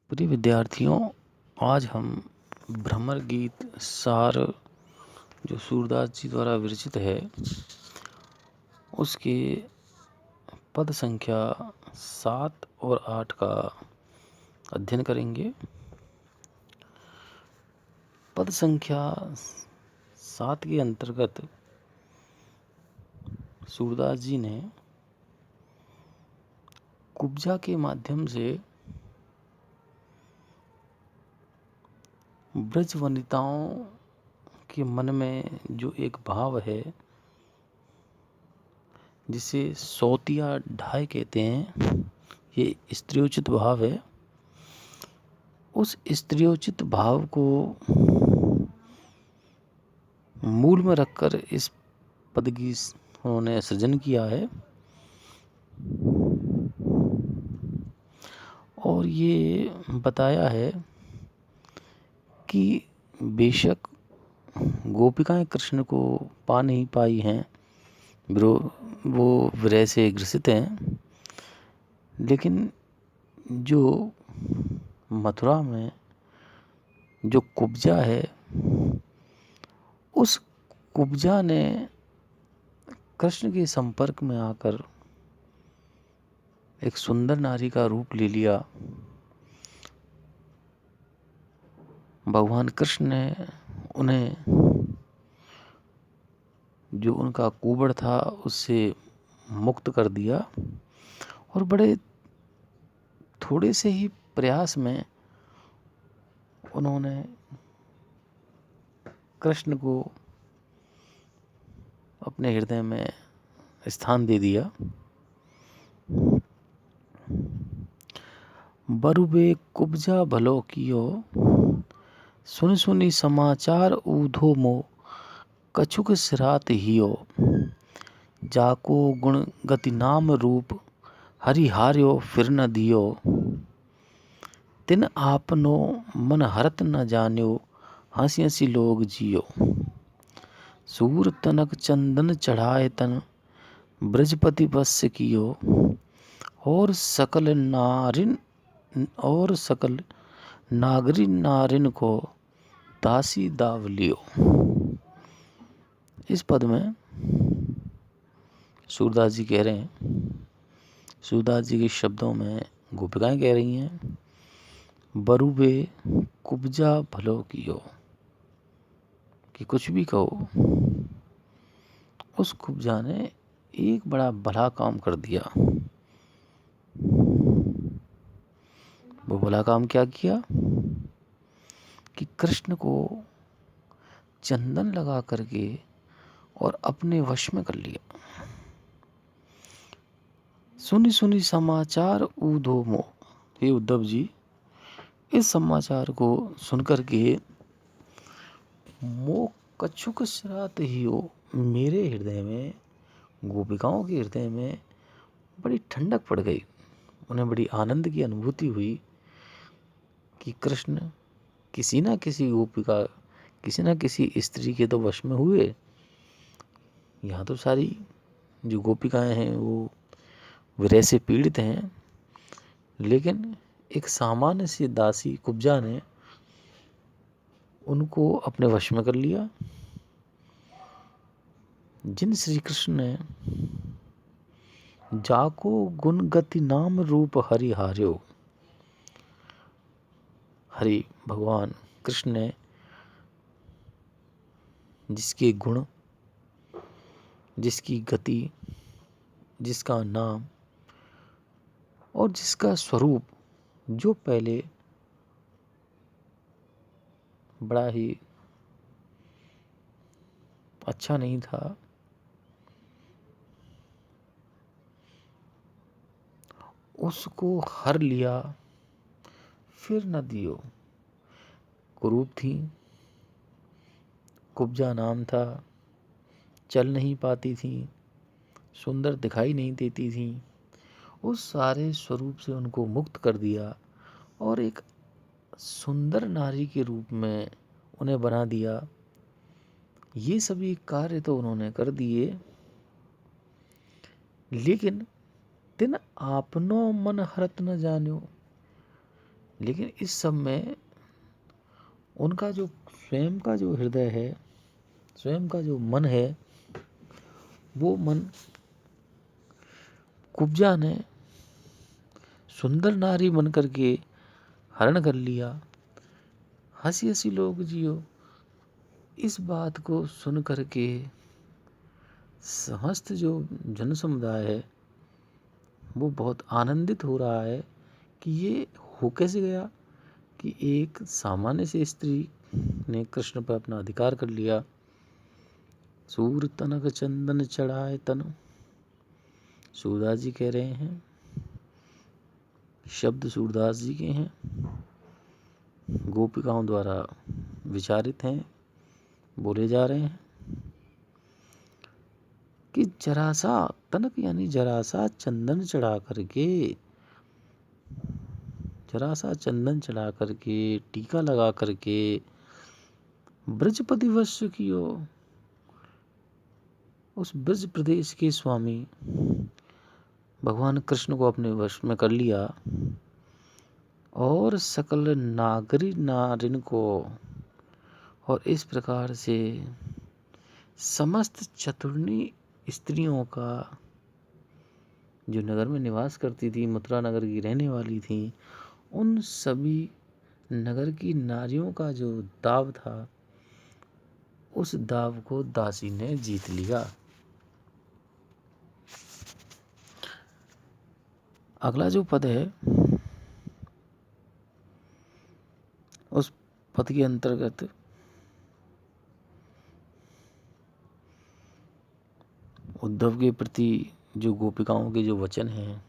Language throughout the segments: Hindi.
प्रिय विद्यार्थियों, आज हम भ्रमर गीत सार जो सूरदास जी द्वारा विरचित है उसके पद संख्या 7 और 8 का अध्ययन करेंगे। पद संख्या 7 के अंतर्गत सूरदास जी ने कुब्जा के माध्यम से ब्रज वनिताओं के मन में जो एक भाव है जिसे सौतिया ढाई कहते हैं, ये स्त्रियोचित भाव है। उस स्त्रियोचित भाव को मूल में रखकर इस पद की उन्होंने सृजन किया है। और ये बताया है कि बेशक गोपिकाएं कृष्ण को पा नहीं पाई हैं, वो विरह से ग्रसित हैं, लेकिन जो मथुरा में जो कुब्जा है, उस कुब्जा ने कृष्ण के संपर्क में आकर एक सुंदर नारी का रूप ले लिया। भगवान कृष्ण ने उन्हें जो उनका कुबड़ था उससे मुक्त कर दिया और बड़े थोड़े से ही प्रयास में उन्होंने कृष्ण को अपने हृदय में स्थान दे दिया। बरुबे कुब्जा भलो कियो, सुन सुनी समाचार ऊधो मो, कछुक सिरात हियो, जाको गुण गति नाम रूप, हरि हार्यो फिर न दियो, तिन आपनो मन हरत न जान्यो, हंसी हंसी लोग जियो, सूर तनक चंदन चढ़ाए तन, ब्रजपति वश्य कियो, और सकल नागरी नारिन को दासी दावलियो। इस पद में सूरदास जी कह रहे हैं, सूरदास जी के शब्दों में गोपिकाएं कह रही हैं, बरुबे कुब्जा भलो कियो, कि कुछ भी कहो, उस कुब्जा ने एक बड़ा भला काम कर दिया। वो भला काम क्या किया कि कृष्ण को चंदन लगा करके और अपने वश में कर लिया। सुनी सुनी समाचार ऊधो मो, हे उद्धव जी, इस समाचार को सुनकर के मो कछुक सिरात ही हो, मेरे हृदय में, गोपिकाओं के हृदय में बड़ी ठंडक पड़ गई। उन्हें बड़ी आनंद की अनुभूति हुई कि कृष्ण किसी ना किसी गोपिका, किसी ना किसी स्त्री के तो वश में हुए। यहाँ तो सारी जो गोपिकाएं हैं वो विरह से पीड़ित हैं, लेकिन एक सामान्य सी दासी कुब्जा ने उनको अपने वश में कर लिया। जिन श्री कृष्ण ने जाको गुण गति नाम रूप हरि हार्यो, हरि भगवान कृष्ण ने जिसके गुण, जिसकी गति, जिसका नाम और जिसका स्वरूप जो पहले बड़ा ही अच्छा नहीं था, उसको हर लिया फिर न दियो। कुरूप थी, कुब्जा नाम था, चल नहीं पाती थी, सुंदर दिखाई नहीं देती थी, उस सारे स्वरूप से उनको मुक्त कर दिया और एक सुंदर नारी के रूप में उन्हें बना दिया। ये सभी कार्य तो उन्होंने कर दिए, लेकिन तिन आपनो मन हरत न जान्यो, लेकिन इस सब में उनका जो स्वयं का जो हृदय है, स्वयं का जो मन है, वो मन कुब्जा ने सुंदर नारी बन करके हरण कर लिया। हंसी हंसी लोग जियो। इस बात को सुन करके समस्त जो जन समुदाय है वो बहुत आनंदित हो रहा है कि ये हो कैसे गया कि एक सामान्य से स्त्री ने कृष्ण पर अपना अधिकार कर लिया। सूर तनक चंदन चढ़ाए तन, सूरदास जी कह रहे हैं, शब्द सूरदास जी के हैं, गोपिकाओं द्वारा विचारित हैं, बोले जा रहे हैं कि जरा सा तनक यानी जरा सा चंदन चढ़ा करके, जरा सा चंदन चढ़ा करके, टीका लगा करके ब्रजपति वश कियो। उस ब्रज प्रदेश के स्वामी भगवान कृष्ण को अपने वश में कर लिया और सकल नागरी नारिन को, और इस प्रकार से समस्त चतुर्णी स्त्रियों का, जो नगर में निवास करती थी, मथुरा नगर की रहने वाली थी, उन सभी नगर की नारियों का जो दाव था, उस दाव को दासी ने जीत लिया। अगला जो पद है, उस पद के अंतर्गत उद्धव के प्रति जो गोपिकाओं के जो वचन हैं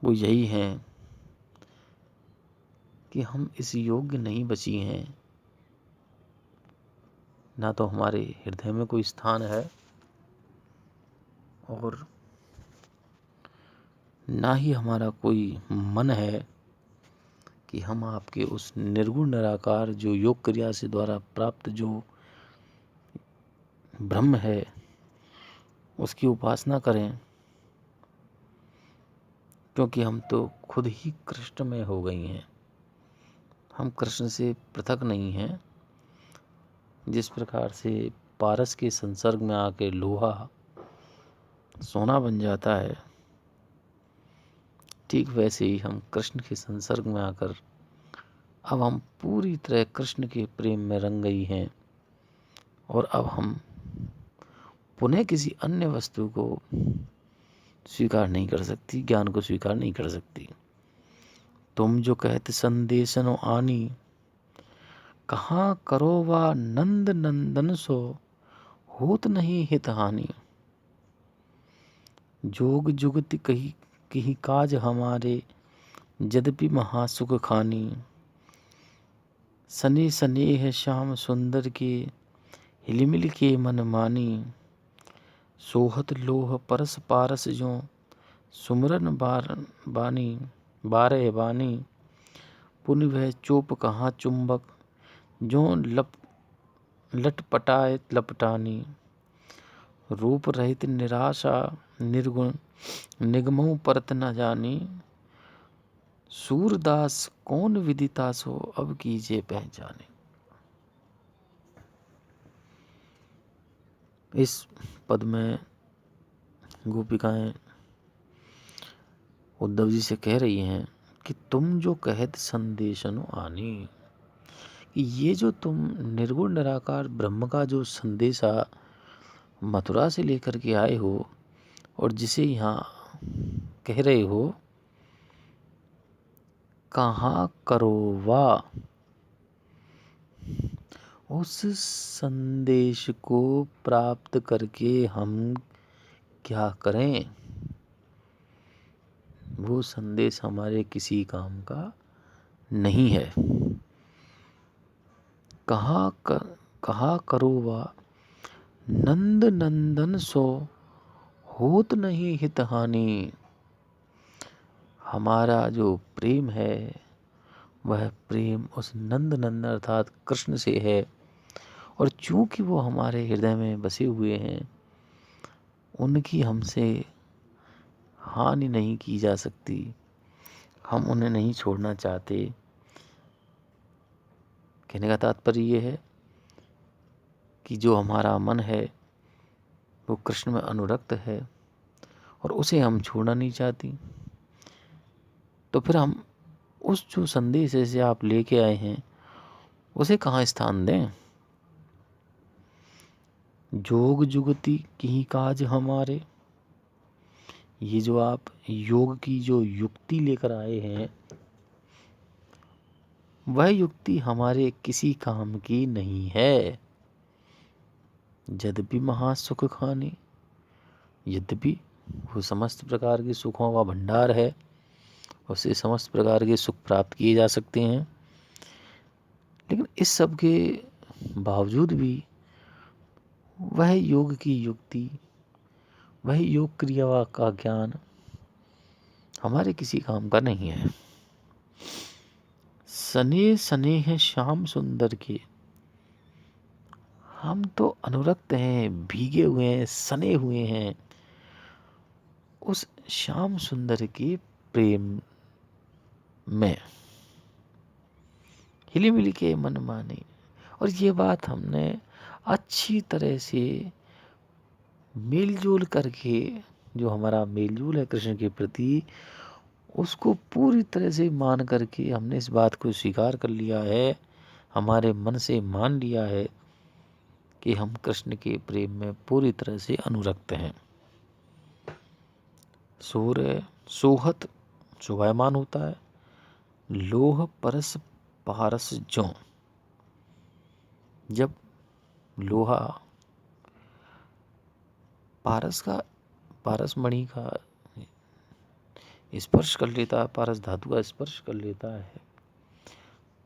वो यही हैं कि हम इस योग्य नहीं बची हैं, ना तो हमारे हृदय में कोई स्थान है और ना ही हमारा कोई मन है कि हम आपके उस निर्गुण निराकार जो योग क्रिया से द्वारा प्राप्त जो ब्रह्म है उसकी उपासना करें, क्योंकि हम तो खुद ही कृष्ण में हो गई हैं। हम कृष्ण से पृथक नहीं हैं। जिस प्रकार से पारस के संसर्ग में आके लोहा सोना बन जाता है, ठीक वैसे ही हम कृष्ण के संसर्ग में आकर अब हम पूरी तरह कृष्ण के प्रेम में रंग गई हैं और अब हम पुनः किसी अन्य वस्तु को स्वीकार नहीं कर सकती, ज्ञान को स्वीकार नहीं कर सकती। तुम जो कहते संदेशनो आनी, कहाँ करो वा नंद नंदन सो, होत नहीं हित हानि। जोग जुगति कही कही काज हमारे, यद्यपि महासुख खानी। सने स्नेह श्याम सुंदर के, हिलमिल के मन मानी। सोहत लोह परस पारस जो, सुमरन बानी बारह बानी। पुन वह चोप कहाँ चुंबक, जो लटपटाए लपटानी। रूप रहित निराशा निर्गुण, निगमों परत न जानी। सूरदास कौन विदिता सो, अब कीजिए पहचाने। इस पद में गोपिकाएं उद्धव जी से कह रही हैं कि तुम जो कहत संदेशनु आनी, कि ये जो तुम निर्गुण निराकार ब्रह्म का जो संदेशा मथुरा से लेकर के आए हो और जिसे यहाँ कह रहे हो, कहाँ करोवा, उस संदेश को प्राप्त करके हम क्या करें। वो संदेश हमारे किसी काम का नहीं है। कहाँ करोवा नंद नंदन सो, होत नहीं हित हानि। हमारा जो प्रेम है वह प्रेम उस नंद नंदन अर्थात कृष्ण से है, और चूंकि वो हमारे हृदय में बसे हुए हैं, उनकी हमसे हानि नहीं की जा सकती। हम उन्हें नहीं छोड़ना चाहते। कहने का तात्पर्य ये है कि जो हमारा मन है वो कृष्ण में अनुरक्त है और उसे हम छोड़ना नहीं चाहती। तो फिर हम उस जो संदेश से आप लेके आए हैं उसे कहाँ स्थान दें? जोग जुगति की काज हमारे, ये जो आप योग की जो युक्ति लेकर आए हैं वह युक्ति हमारे किसी काम की नहीं है। यद्यपि महासुख खानी, यद्यपि वो समस्त प्रकार के सुखों का भंडार है, उससे समस्त प्रकार के सुख प्राप्त किए जा सकते हैं, लेकिन इस सब के बावजूद भी वह योग की युक्ति, वह योग क्रिया का ज्ञान हमारे किसी काम का नहीं है। सने सने हैं श्याम सुंदर के, हम तो अनुरक्त हैं, भीगे हुए हैं, सने हुए हैं उस श्याम सुंदर के प्रेम में, हिली मिली के मन माने। और ये बात हमने अच्छी तरह से मेलजोल करके, जो हमारा मेलजोल है कृष्ण के प्रति, उसको पूरी तरह से मान करके हमने इस बात को स्वीकार कर लिया है, हमारे मन से मान लिया है कि हम कृष्ण के प्रेम में पूरी तरह से अनुरक्त हैं। सूर्य सोहत शोभायमान होता है, लोह परस पारस ज्यों, जब लोहा पारस मणि का स्पर्श कर लेता है, पारस धातु का स्पर्श कर लेता है,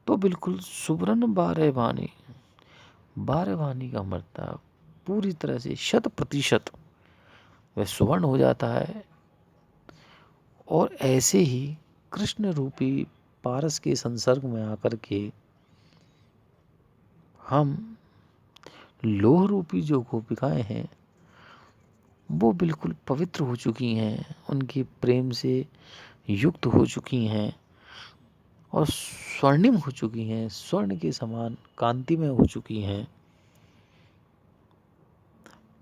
तो बिल्कुल सुवर्ण बारहवानी, बारहवानी का मतलब पूरी तरह से 100% वह सुवर्ण हो जाता है। और ऐसे ही कृष्ण रूपी पारस के संसर्ग में आकर के हम लोह रूपी जो गोपिकाएं हैं वो बिल्कुल पवित्र हो चुकी हैं, उनके प्रेम से युक्त हो चुकी हैं और स्वर्णिम हो चुकी हैं, स्वर्ण के समान कांति में हो चुकी हैं।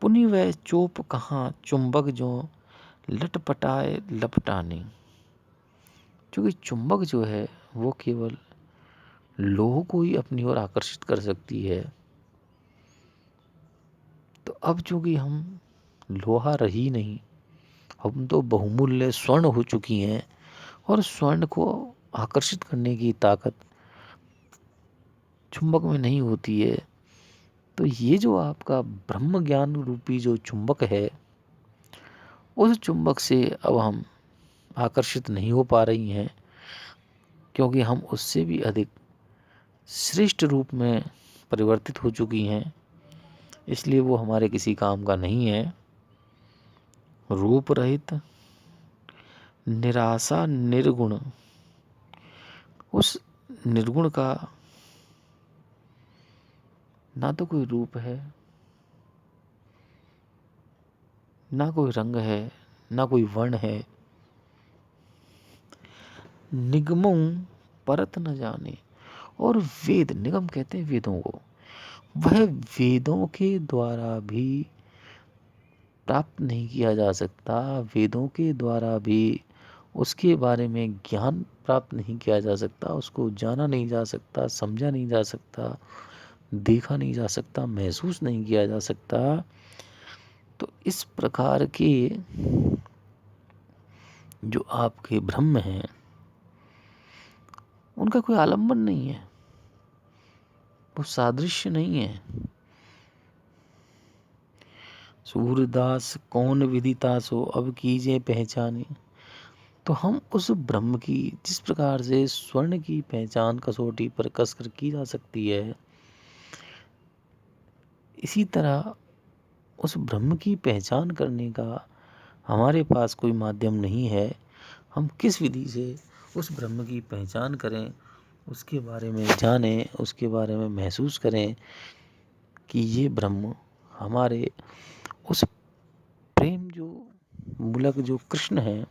पुनि वह चोप कहाँ चुंबक जो लटपटाए लपटाने, क्योंकि चुंबक जो है वो केवल लोह को ही अपनी ओर आकर्षित कर सकती है। तो अब चूंकि हम लोहा रही नहीं, हम तो बहुमूल्य स्वर्ण हो चुकी हैं और स्वर्ण को आकर्षित करने की ताकत चुंबक में नहीं होती है। तो ये जो आपका ब्रह्म ज्ञान रूपी जो चुंबक है, उस चुंबक से अब हम आकर्षित नहीं हो पा रही हैं, क्योंकि हम उससे भी अधिक श्रेष्ठ रूप में परिवर्तित हो चुकी हैं, इसलिए वो हमारे किसी काम का नहीं है। रूप रहित निराशा निर्गुण, उस निर्गुण का ना तो कोई रूप है, ना कोई रंग है, ना कोई वर्ण है। निगमों परत न जाने, और वेद, निगम कहते हैं वेदों को, वह वेदों के द्वारा भी प्राप्त नहीं किया जा सकता, वेदों के द्वारा भी उसके बारे में ज्ञान प्राप्त नहीं किया जा सकता, उसको जाना नहीं जा सकता, समझा नहीं जा सकता, देखा नहीं जा सकता, महसूस नहीं किया जा सकता। तो इस प्रकार के जो आपके ब्रह्म हैं उनका कोई आलंबन नहीं है, वो सादृश्य नहीं है। सूरदास कौन विदिता सो अब कीजिए पहचाने, तो हम उस ब्रह्म की, जिस प्रकार से स्वर्ण की पहचान कसौटी पर कसकर की जा सकती है, इसी तरह उस ब्रह्म की पहचान करने का हमारे पास कोई माध्यम नहीं है। हम किस विधि से उस ब्रह्म की पहचान करें, उसके बारे में जानें, उसके बारे में महसूस करें कि ये ब्रह्म हमारे उस प्रेम जो मूलक जो कृष्ण है,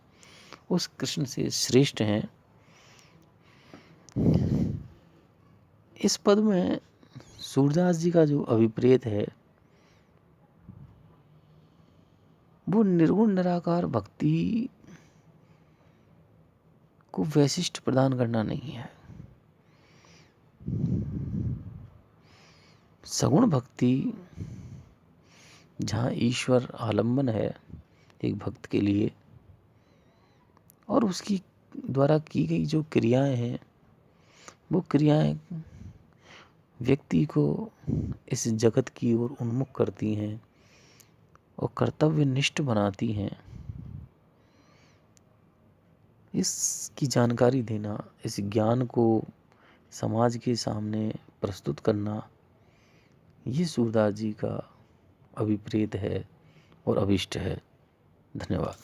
उस कृष्ण से श्रेष्ठ हैं। इस पद में सूरदास जी का जो अभिप्रेत है वो निर्गुण निराकार भक्ति को वैशिष्ट प्रदान करना नहीं है। सगुण भक्ति जहाँ ईश्वर आलंबन है एक भक्त के लिए और उसकी द्वारा की गई जो क्रियाएं हैं वो क्रियाएं व्यक्ति को इस जगत की ओर उन्मुख करती हैं और कर्तव्यनिष्ठ बनाती हैं। इसकी जानकारी देना, इस ज्ञान को समाज के सामने प्रस्तुत करना, ये सूरदास जी का अभिप्रेत है और अभिष्ट है। धन्यवाद।